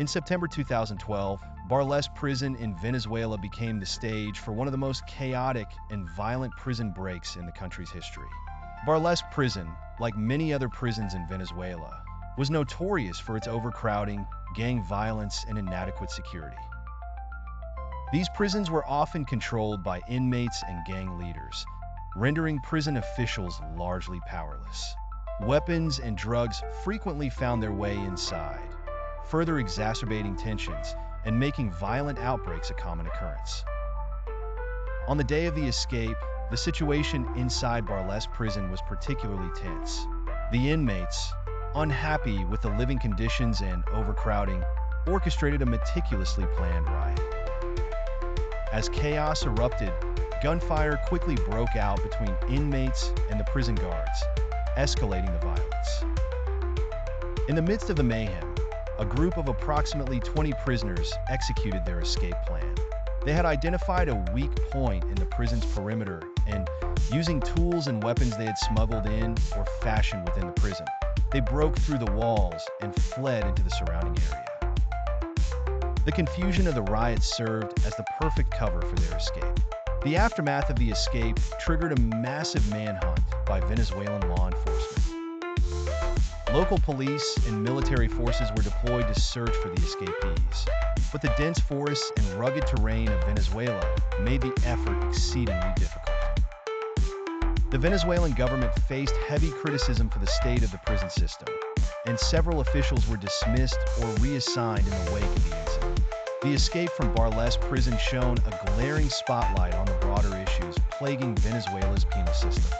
In September 2012, Barlosky Prison in Venezuela became the stage for one of the most chaotic and violent prison breaks in the country's history. Barlosky Prison, like many other prisons in Venezuela, was notorious for its overcrowding, gang violence, and inadequate security. These prisons were often controlled by inmates and gang leaders, rendering prison officials largely powerless. Weapons and drugs frequently found their way inside, further exacerbating tensions and making violent outbreaks a common occurrence. On the day of the escape, the situation inside Barlosky Prison was particularly tense. The inmates, unhappy with the living conditions and overcrowding, orchestrated a meticulously planned riot. As chaos erupted, gunfire quickly broke out between inmates and the prison guards, escalating the violence. In the midst of the mayhem, a group of approximately 20 prisoners executed their escape plan. They had identified a weak point in the prison's perimeter and, using tools and weapons they had smuggled in or fashioned within the prison, they broke through the walls and fled into the surrounding area. The confusion of the riot served as the perfect cover for their escape. The aftermath of the escape triggered a massive manhunt by Venezuelan law enforcement. Local police and military forces were deployed to search for the escapees, but the dense forests and rugged terrain of Venezuela made the effort exceedingly difficult. The Venezuelan government faced heavy criticism for the state of the prison system, and several officials were dismissed or reassigned in the wake of the incident. The escape from Barlosky Prison shone a glaring spotlight on the broader issues plaguing Venezuela's penal system.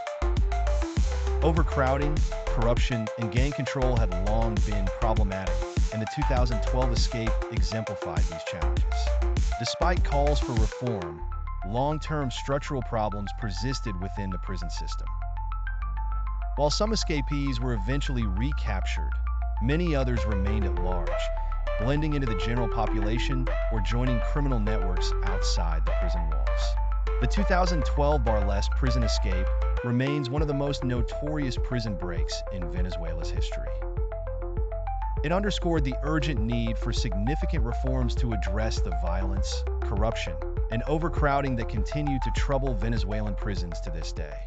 Overcrowding, corruption, and gang control had long been problematic, and the 2012 escape exemplified these challenges. Despite calls for reform, long-term structural problems persisted within the prison system. While some escapees were eventually recaptured, many others remained at large, blending into the general population or joining criminal networks outside the prison walls. The 2012 Barlosky prison escape remains one of the most notorious prison breaks in Venezuela's history. It underscored the urgent need for significant reforms to address the violence, corruption, and overcrowding that continue to trouble Venezuelan prisons to this day.